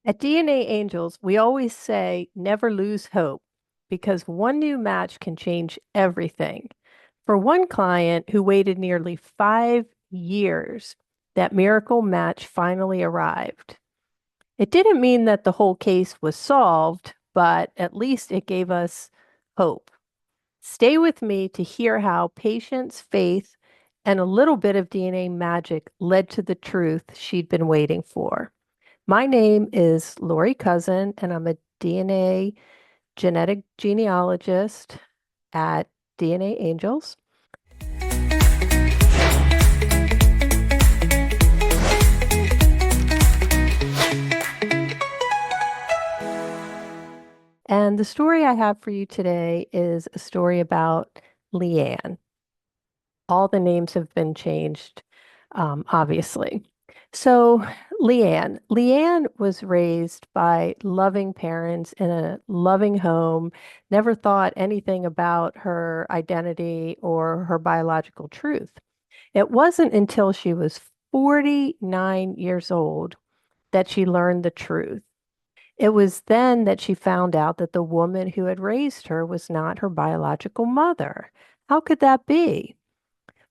At DNAngels, we always say never lose hope because one new match can change everything. For one client who waited nearly 5 years, that miracle match finally arrived. It didn't mean that the whole case was solved, but at least it gave us hope. Stay with me to hear how patience, faith, and a little bit of DNA magic led to the truth she'd been waiting for. My name is Lorie Cousin, and I'm a DNA genetic genealogist at DNAngels. And the story I have for you today is a story about Leanne. All the names have been changed, obviously. So, Leanne was raised by loving parents in a loving home, never thought anything about her identity or her biological truth. It wasn't until she was 49 years old that she learned the truth. It was then that she found out that the woman who had raised her was not her biological mother. How could that be?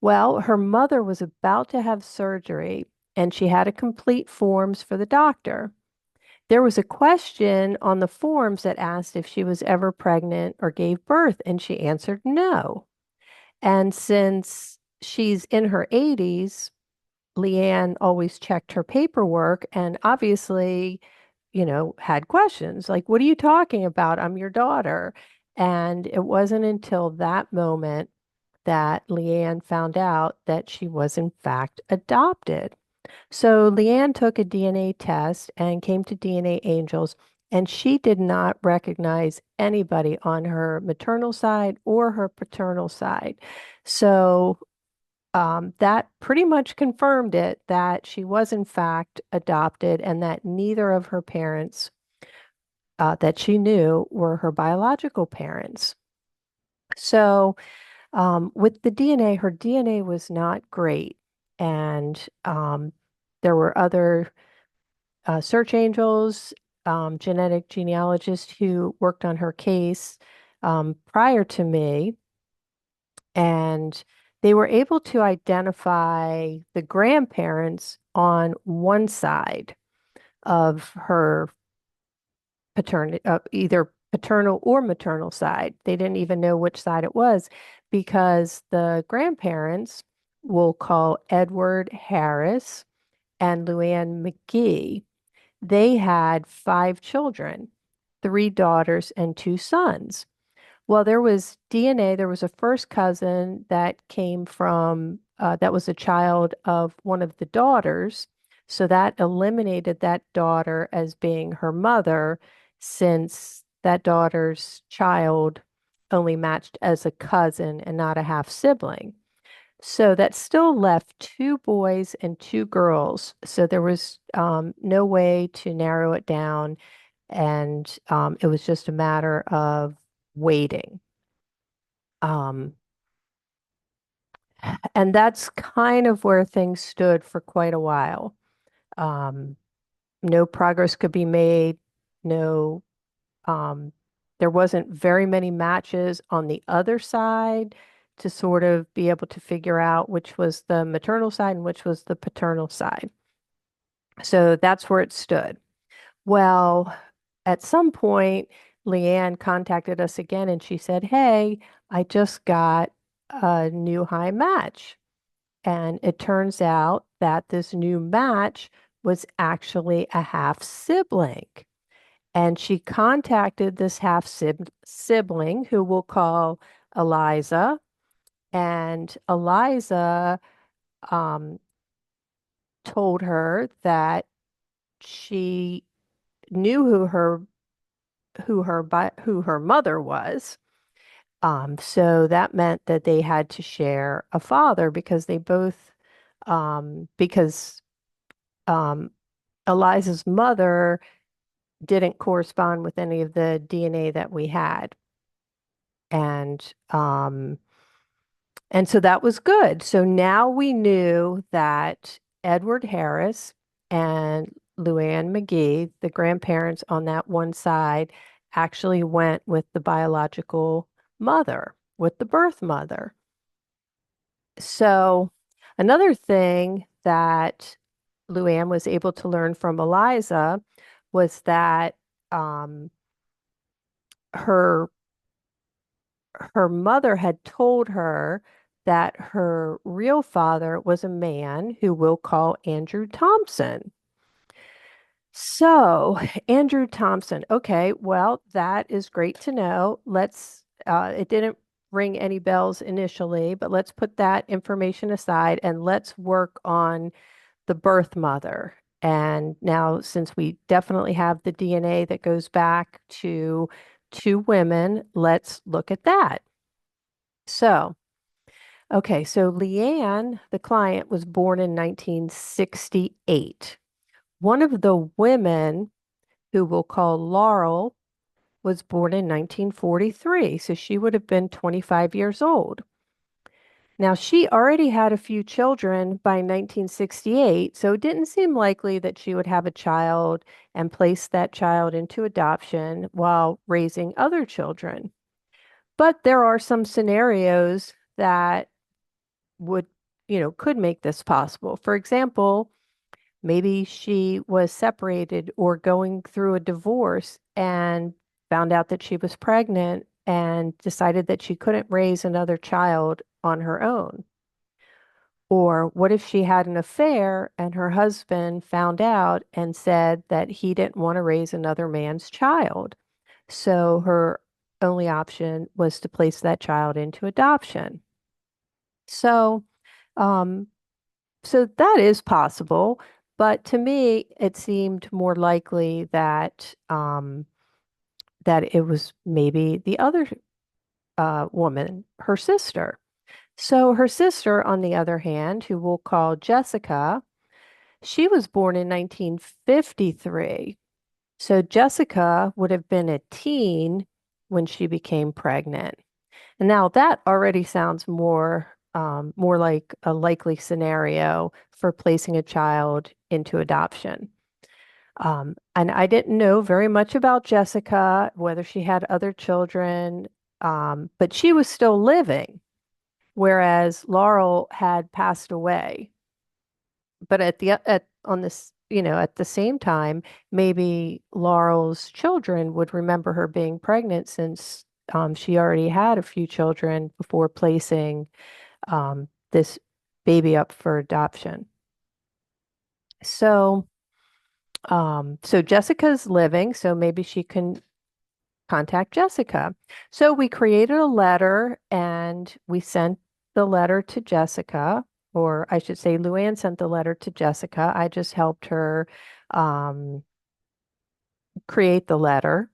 Well, her mother was about to have surgery and she had to complete forms for the doctor. There was a question on the forms that asked if she was ever pregnant or gave birth, and she answered no. And since she's in her 80s, Leanne always checked her paperwork and obviously, had questions like, what are you talking about? I'm your daughter. And it wasn't until that moment that Leanne found out that she was in fact adopted. So Leanne took a DNA test and came to DNAngels, and she did not recognize anybody on her maternal side or her paternal side. So that pretty much confirmed it that she was in fact adopted and that neither of her parents that she knew were her biological parents. So with the DNA, her DNA was not great. And there were other search angels, genetic genealogists who worked on her case prior to me. And they were able to identify the grandparents on one side of her paternity, either paternal or maternal side. They didn't even know which side it was because the grandparents, we'll call Edward Harris and Luann McGee, they had 5 children, 3 daughters and 2 sons. Well, there was DNA. There was a first cousin that came from, that was a child of one of the daughters. So that eliminated that daughter as being her mother, since that daughter's child only matched as a cousin and not a half sibling. So that still left 2 boys and 2 girls. So there was no way to narrow it down. And it was just a matter of waiting. Um, and that's kind of where things stood for quite a while. Um, no progress could be made. No, um, there wasn't very many matches on the other side to sort of be able to figure out which was the maternal side and which was the paternal side. So that's where it stood. Well, at some point, Leanne contacted us again and she said, "Hey, I just got a new high match." And it turns out that this new match was actually a half sibling. And she contacted this half sibling, who we'll call Eliza. And Eliza um, told her that she knew who her mother was. So that meant that they had to share a father because they both, because um, Eliza's mother didn't correspond with any of the DNA that we had. And and so that was good. So now we knew that Edward Harris and Luann McGee, the grandparents on that one side, actually went with the biological mother, with the birth mother. So, another thing that Luann was able to learn from Eliza was that um, her her mother had told her that her real father was a man who we'll call Andrew Thompson. So, Andrew Thompson. Okay, well, that is great to know. It didn't ring any bells initially, but let's put that information aside and let's work on the birth mother. And now, since we definitely have the DNA that goes back to two women, let's look at that. So, okay, so Leanne, the client, was born in 1968. One of the women, who we'll call Laurel, was born in 1943, so she would have been 25 years old. Now, she already had a few children by 1968, so it didn't seem likely that she would have a child and place that child into adoption while raising other children. But there are some scenarios that would, could make this possible. For example, maybe she was separated or going through a divorce and found out that she was pregnant and decided that she couldn't raise another child on her own. Or what if she had an affair and her husband found out and said that he didn't want to raise another man's child? So her only option was to place that child into adoption. So, um, so that is possible, but to me, it seemed more likely that it was maybe the other woman, her sister. So her sister, on the other hand, who we'll call Jessica, she was born in 1953. So Jessica would have been a teen when she became pregnant. And now that already sounds more like a likely scenario for placing a child into adoption. And I didn't know very much about Jessica, whether she had other children, but she was still living, whereas Laurel had passed away. But at on this, at the same time, maybe Laurel's children would remember her being pregnant since she already had a few children before placing this baby up for adoption. So, so Jessica's living, so maybe she can contact Jessica. So we created a letter and we sent the letter to Jessica, or I should say, Luann sent the letter to Jessica. I just helped her um, create the letter.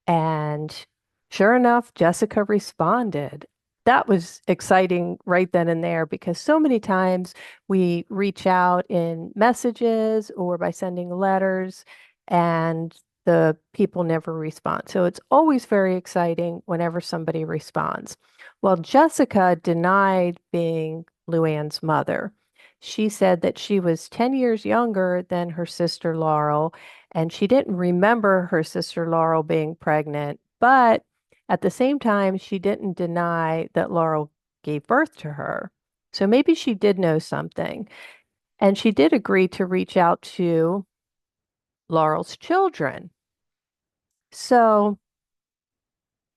And sure enough, Jessica responded. That was exciting right then and there because so many times we reach out in messages or by sending letters and the people never respond. So it's always very exciting whenever somebody responds. Well, Jessica denied being Luann's mother. She said that she was 10 years younger than her sister Laurel and she didn't remember her sister Laurel being pregnant, but at the same time, she didn't deny that Laurel gave birth to her. So maybe she did know something. And she did agree to reach out to Laurel's children. So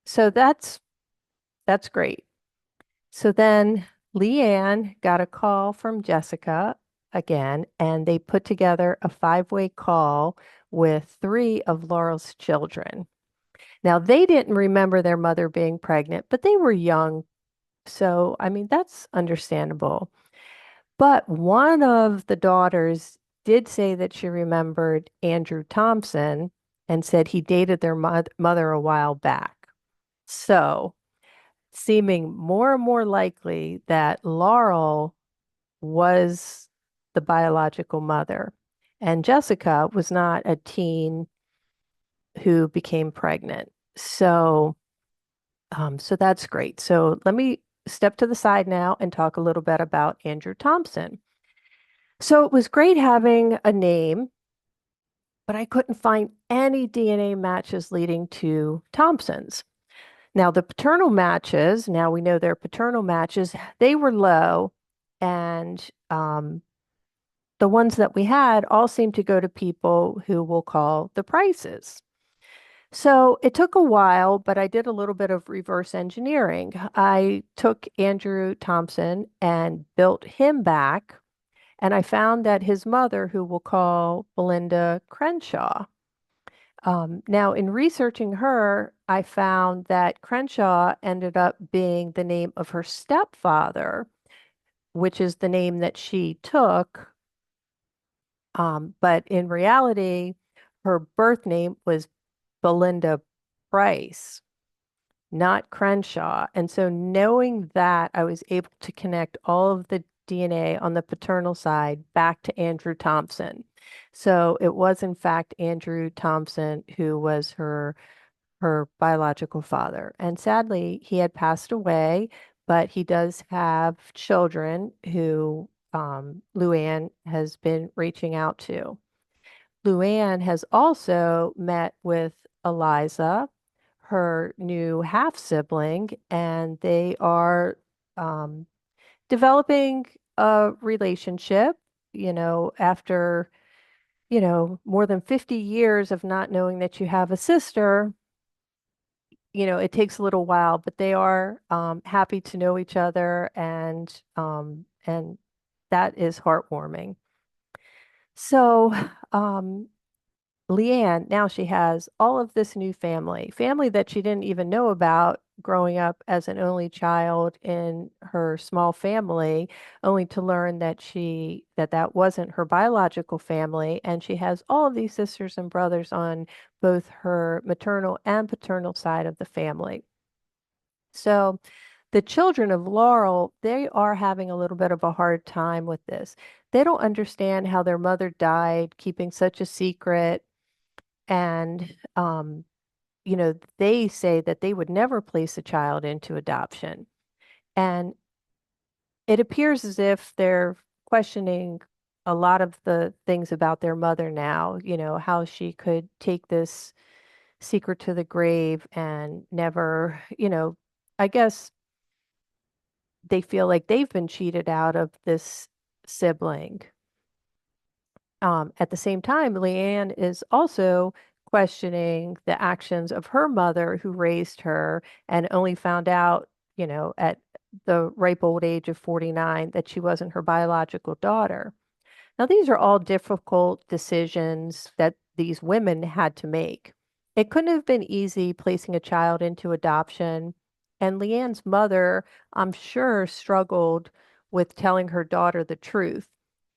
so that's great. So then Leanne got a call from Jessica again, and they put together a five-way call with three of Laurel's children. Now, they didn't remember their mother being pregnant, but they were young. So, I mean, that's understandable. But one of the daughters did say that she remembered Andrew Thompson and said he dated their mother a while back. So, seeming more and more likely that Laurel was the biological mother, and Jessica was not a teen who became pregnant. So that's great. So let me step to the side now and talk a little bit about Andrew Thompson. So it was great having a name but I couldn't find any DNA matches leading to Thompson's. Now, the paternal matches, now we know they're paternal matches, they were low, and the ones that we had all seemed to go to people who we'll call the Prices. So it took a while, but I did a little bit of reverse engineering. I took Andrew Thompson and built him back, and I found that his mother, who we'll call Belinda Crenshaw. Now, in researching her, I found that Crenshaw ended up being the name of her stepfather, which is the name that she took. But in reality, her birth name was Belinda Price, not Crenshaw. And so, knowing that, I was able to connect all of the DNA on the paternal side back to Andrew Thompson. So, it was in fact Andrew Thompson who was her biological father. And sadly, he had passed away, but he does have children who Luann has been reaching out to. Luann has also met with Eliza, her new half sibling, and they are um, developing a relationship, after, more than 50 years of not knowing that you have a sister. It takes a little while, but they are happy to know each other, and that is heartwarming. So, um, Leanne, now she has all of this new family that she didn't even know about growing up as an only child in her small family, only to learn that wasn't her biological family, and she has all of these sisters and brothers on both her maternal and paternal side of the family. So the children of Laurel, they are having a little bit of a hard time with this. They don't understand how their mother died, keeping such a secret. And, they say that they would never place a child into adoption. And it appears as if they're questioning a lot of the things about their mother now, how she could take this secret to the grave and never, I guess they feel like they've been cheated out of this sibling. At the same time, Leanne is also questioning the actions of her mother who raised her and only found out, at the ripe old age of 49 that she wasn't her biological daughter. Now, these are all difficult decisions that these women had to make. It couldn't have been easy placing a child into adoption, and Leanne's mother, I'm sure, struggled with telling her daughter the truth.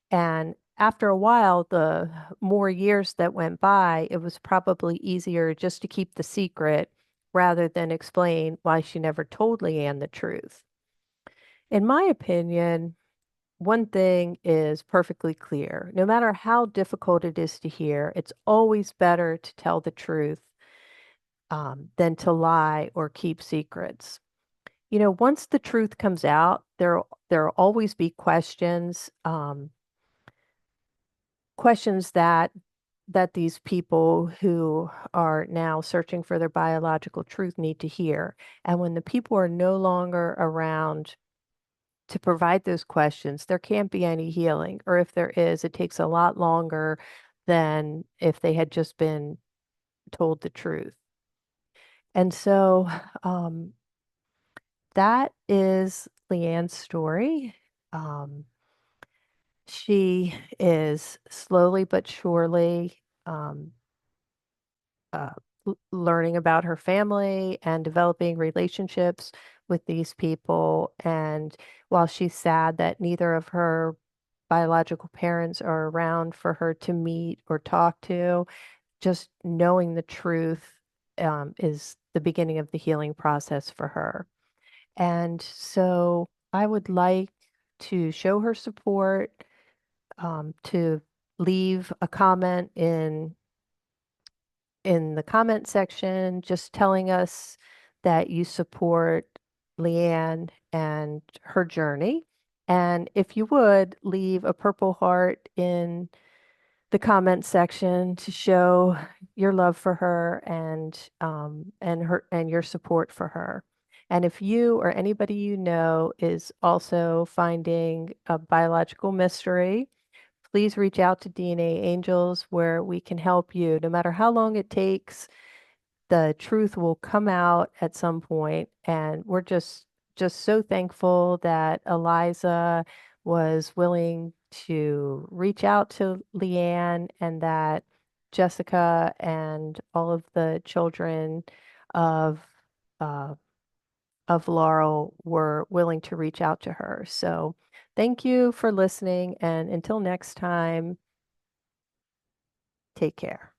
And after a while, the more years that went by, it was probably easier just to keep the secret rather than explain why she never told Leanne the truth. In my opinion, one thing is perfectly clear. No matter how difficult it is to hear, it's always better to tell the truth than to lie or keep secrets. Once the truth comes out, there'll always be questions that these people who are now searching for their biological truth need to hear. And when the people are no longer around to provide those questions, there can't be any healing. Or if there is, it takes a lot longer than if they had just been told the truth. And so that is Leanne's story. Um, she is slowly but surely uh, learning about her family and developing relationships with these people. And while she's sad that neither of her biological parents are around for her to meet or talk to, just knowing the truth is the beginning of the healing process for her. And so I would like to show her support, to leave a comment in the comment section, just telling us that you support Leanne and her journey. And if you would, leave a purple heart in the comment section to show your love for her and your support for her. And if you or anybody you know is also finding a biological mystery, please reach out to DNA Angels where we can help you. No matter how long it takes, the truth will come out at some point, and we're just so thankful that Eliza was willing to reach out to Leanne and that Jessica and all of the children of uh, of Laurel were willing to reach out to her. So thank you for listening, and until next time, take care.